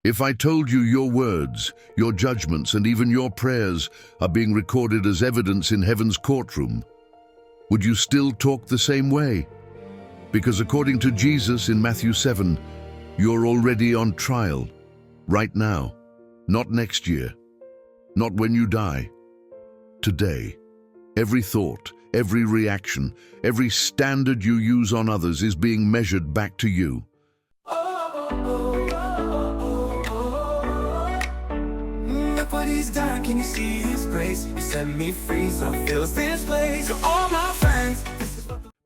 If I told you your words, your judgments, and even your prayers are being recorded as evidence in heaven's courtroom, would you still talk the same way? Because according to Jesus in Matthew 7, you're already on trial, right now, not next year, not when you die, today. Every thought, every reaction, every standard you use on others is being measured back to you. Look what he's done, can you see his grace? He set me free, so fills this place. To all my friends,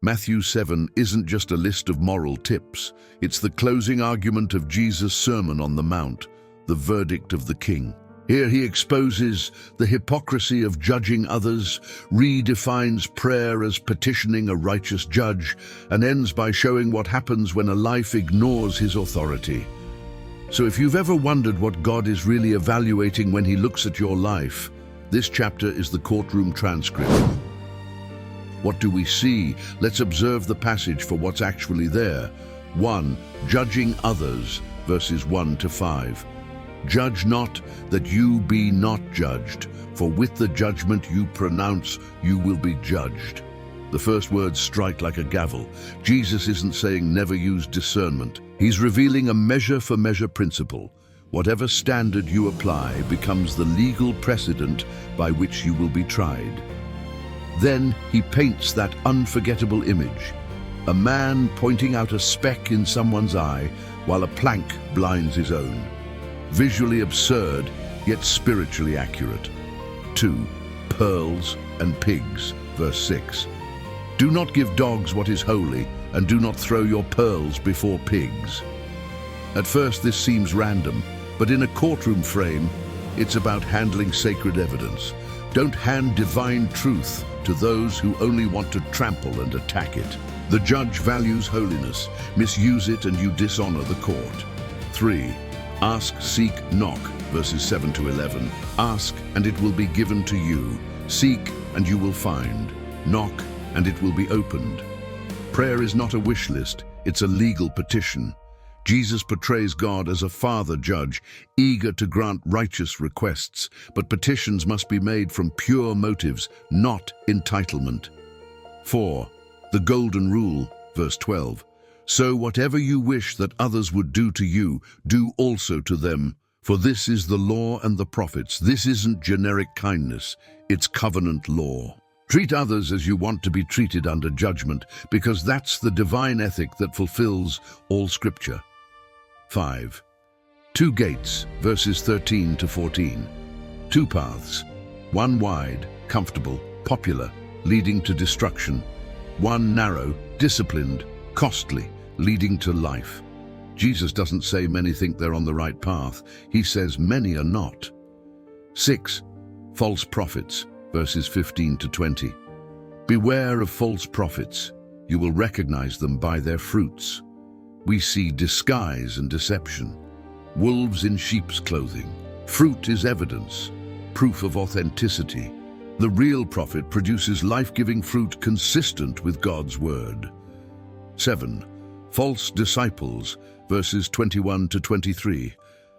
Matthew 7 isn't just a list of moral tips. It's the closing argument of Jesus' Sermon on the Mount, the verdict of the King. Here he exposes the hypocrisy of judging others, redefines prayer as petitioning a righteous judge, and ends by showing what happens when a life ignores his authority. So if you've ever wondered what God is really evaluating when he looks at your life, this chapter is the courtroom transcript. What do we see? Let's observe the passage for what's actually there. 1. Judging others, verses 1 to 5. Judge not, that you be not judged, for with the judgment you pronounce, you will be judged. The first words strike like a gavel. Jesus isn't saying never use discernment. He's revealing a measure-for-measure principle. Whatever standard you apply becomes the legal precedent by which you will be tried. Then he paints that unforgettable image. A man pointing out a speck in someone's eye while a plank blinds his own. Visually absurd, yet spiritually accurate. 2. Pearls and pigs, verse 6. Do not give dogs what is holy, and do not throw your pearls before pigs. At first this seems random, but in a courtroom frame, it's about handling sacred evidence. Don't hand divine truth to those who only want to trample and attack it. The judge values holiness. Misuse it and you dishonor the court. 3. Ask, seek, knock, verses 7 to 11. Ask, and it will be given to you. Seek, and you will find. Knock, and it will be opened. Prayer is not a wish list, it's a legal petition. Jesus portrays God as a father judge, eager to grant righteous requests, but petitions must be made from pure motives, not entitlement. 4. The golden rule, verse 12. So whatever you wish that others would do to you, do also to them. For this is the law and the prophets. This isn't generic kindness, it's covenant law. Treat others as you want to be treated under judgment, because that's the divine ethic that fulfills all Scripture. 5. 2 gates, verses 13 to 14. 2 paths, one wide, comfortable, popular, leading to destruction. One narrow, disciplined, costly, leading to life. Jesus doesn't say many think they're on the right path. He says many are not. 6. False prophets, verses 15 to 20. Beware of false prophets. You will recognize them by their fruits. We see disguise and deception. Wolves in sheep's clothing. Fruit is evidence, proof of authenticity. The real prophet produces life-giving fruit consistent with God's word. 7. False disciples, verses 21 to 23.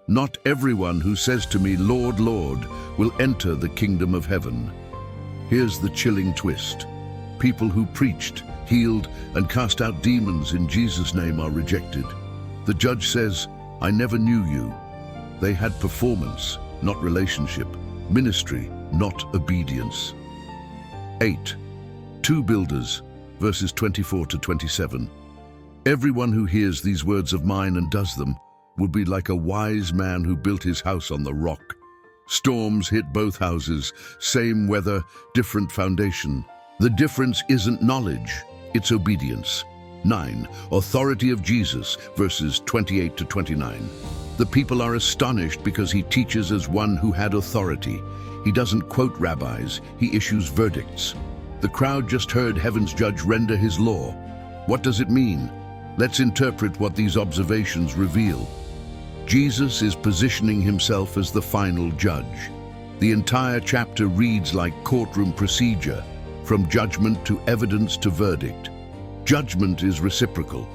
Not everyone who says to me, Lord, Lord, will enter the kingdom of heaven. Here's the chilling twist. People who preached, healed, and cast out demons in Jesus' name are rejected. The judge says, I never knew you. They had performance, not relationship, ministry, not obedience. 8. 2 builders, verses 24 to 27. Everyone who hears these words of mine and does them will be like a wise man who built his house on the rock. Storms hit both houses, same weather, different foundation. The difference isn't knowledge, it's obedience. 9. Authority of Jesus, verses 28 to 29. The people are astonished because he teaches as one who had authority. He doesn't quote rabbis, he issues verdicts. The crowd just heard heaven's judge render his law. What does it mean? Let's interpret what these observations reveal. Jesus is positioning himself as the final judge. The entire chapter reads like courtroom procedure, from judgment to evidence to verdict. Judgment is reciprocal.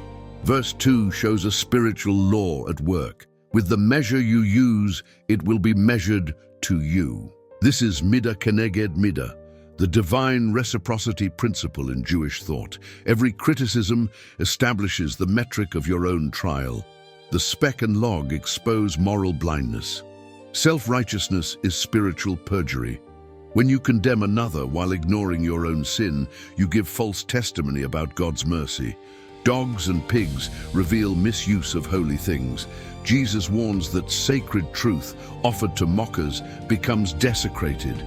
Verse 2 shows a spiritual law at work. With the measure you use, it will be measured to you. This is mida keneged mida, the divine reciprocity principle in Jewish thought. Every criticism establishes the metric of your own trial. The speck and log expose moral blindness. Self-righteousness is spiritual perjury. When you condemn another while ignoring your own sin, you give false testimony about God's mercy. Dogs and pigs reveal misuse of holy things. Jesus warns that sacred truth offered to mockers becomes desecrated.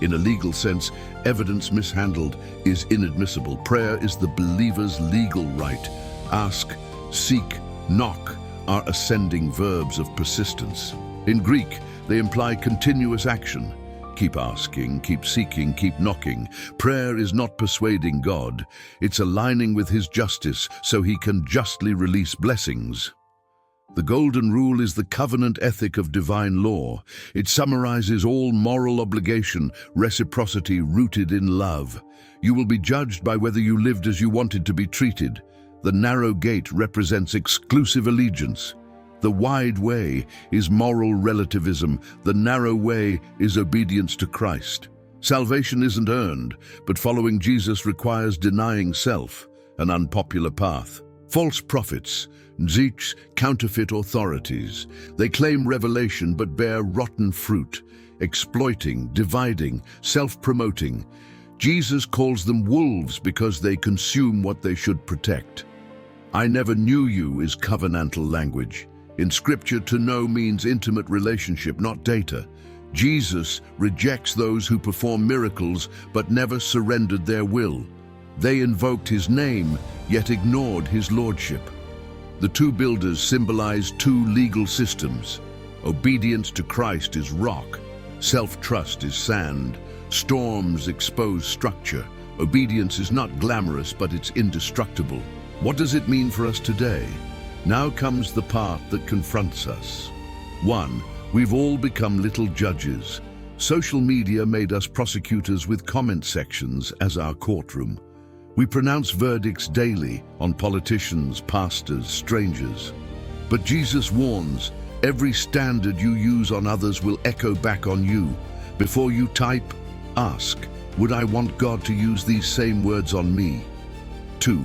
In a legal sense, evidence mishandled is inadmissible. Prayer is the believer's legal right. Ask, seek, knock are ascending verbs of persistence. In Greek, they imply continuous action. Keep asking, keep seeking, keep knocking. Prayer is not persuading God. It's aligning with His justice so He can justly release blessings. The Golden Rule is the covenant ethic of divine law. It summarizes all moral obligation, reciprocity rooted in love. You will be judged by whether you lived as you wanted to be treated. The narrow gate represents exclusive allegiance. The wide way is moral relativism. The narrow way is obedience to Christ. Salvation isn't earned, but following Jesus requires denying self, an unpopular path. False prophets, Nzich, counterfeit authorities. They claim revelation but bear rotten fruit, exploiting, dividing, self-promoting. Jesus calls them wolves because they consume what they should protect. I never knew you is covenantal language. In Scripture, to know means intimate relationship, not data. Jesus rejects those who perform miracles but never surrendered their will. They invoked His name, yet ignored His lordship. The two builders symbolize two legal systems. Obedience to Christ is rock. Self-trust is sand. Storms expose structure. Obedience is not glamorous, but it's indestructible. What does it mean for us today? Now comes the part that confronts us. 1. We've all become little judges. Social media made us prosecutors with comment sections as our courtroom. We pronounce verdicts daily on politicians, pastors, strangers. But Jesus warns, every standard you use on others will echo back on you. Before you type, ask, would I want God to use these same words on me? 2.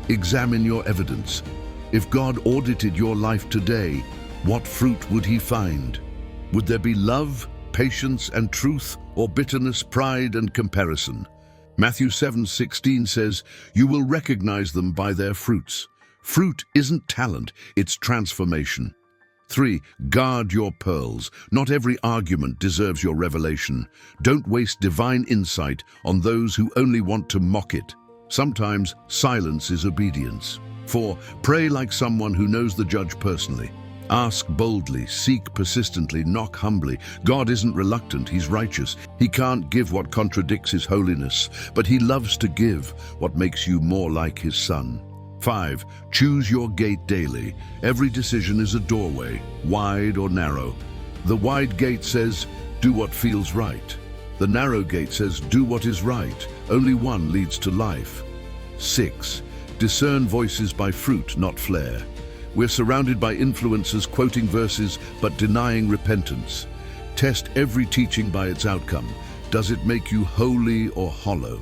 Examine your evidence. If God audited your life today, what fruit would He find? Would there be love, patience, and truth, or bitterness, pride, and comparison? Matthew 7:16 says, you will recognize them by their fruits. Fruit isn't talent, it's transformation. 3. Guard your pearls. Not every argument deserves your revelation. Don't waste divine insight on those who only want to mock it. Sometimes silence is obedience. 4. Pray like someone who knows the judge personally. Ask boldly, seek persistently, knock humbly. God isn't reluctant, He's righteous. He can't give what contradicts His holiness, but He loves to give what makes you more like His Son. 5. Choose your gate daily. Every decision is a doorway, wide or narrow. The wide gate says, do what feels right. The narrow gate says, do what is right. Only one leads to life. 6. Discern voices by fruit, not flair. We're surrounded by influencers quoting verses but denying repentance. Test every teaching by its outcome. Does it make you holy or hollow?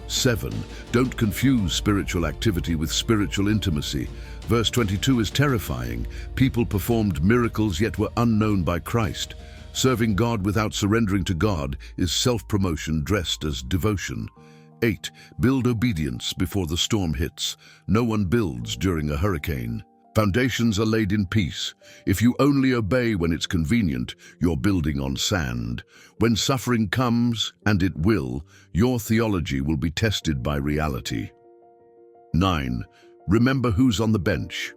7. Don't confuse spiritual activity with spiritual intimacy. Verse 22 is terrifying. People performed miracles yet were unknown by Christ. Serving God without surrendering to God is self-promotion dressed as devotion. 8. Build obedience before the storm hits. No one builds during a hurricane. Foundations are laid in peace. If you only obey when it's convenient, you're building on sand. When suffering comes, and it will, your theology will be tested by reality. 9. Remember who's on the bench.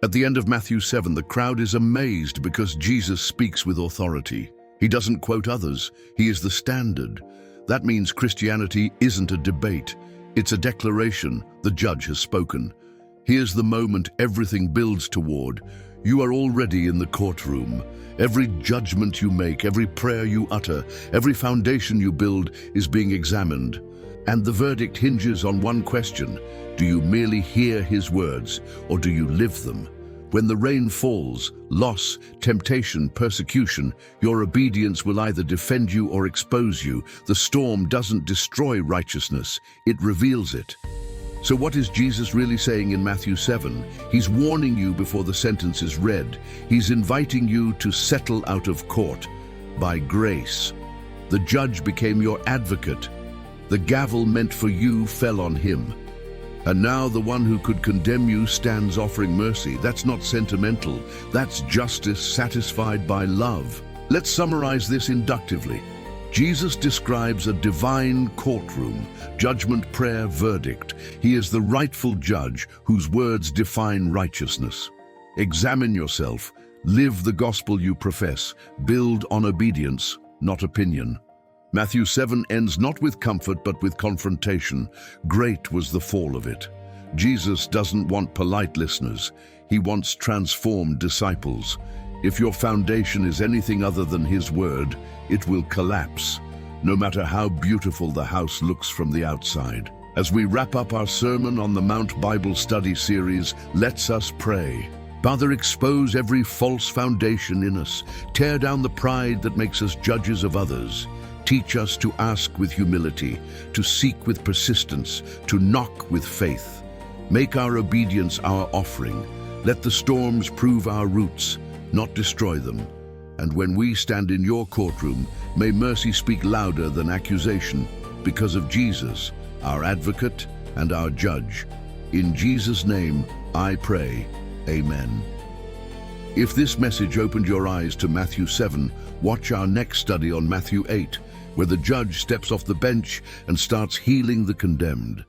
At the end of Matthew 7, the crowd is amazed because Jesus speaks with authority. He doesn't quote others. He is the standard. That means Christianity isn't a debate. It's a declaration. The judge has spoken. Here's the moment everything builds toward. You are already in the courtroom. Every judgment you make, every prayer you utter, every foundation you build is being examined. And the verdict hinges on one question. Do you merely hear His words, or do you live them? When the rain falls, loss, temptation, persecution, your obedience will either defend you or expose you. The storm doesn't destroy righteousness, it reveals it. So what is Jesus really saying in Matthew 7? He's warning you before the sentence is read. He's inviting you to settle out of court by grace. The judge became your advocate. The gavel meant for you fell on him. And now the one who could condemn you stands offering mercy. That's not sentimental. That's justice satisfied by love. Let's summarize this inductively. Jesus describes a divine courtroom, judgment, prayer, verdict. He is the rightful judge whose words define righteousness. Examine yourself. Live the gospel you profess. Build on obedience, not opinion. Matthew 7 ends not with comfort but with confrontation. Great was the fall of it. Jesus doesn't want polite listeners. He wants transformed disciples. If your foundation is anything other than His word, it will collapse, no matter how beautiful the house looks from the outside. As we wrap up our Sermon on the Mount Bible Study series, let's us pray. Father, expose every false foundation in us. Tear down the pride that makes us judges of others. Teach us to ask with humility, to seek with persistence, to knock with faith. Make our obedience our offering. Let the storms prove our roots, not destroy them. And when we stand in your courtroom, may mercy speak louder than accusation because of Jesus, our advocate and our judge. In Jesus' name, I pray. Amen. If this message opened your eyes to Matthew 7, watch our next study on Matthew 8, where the judge steps off the bench and starts healing the condemned.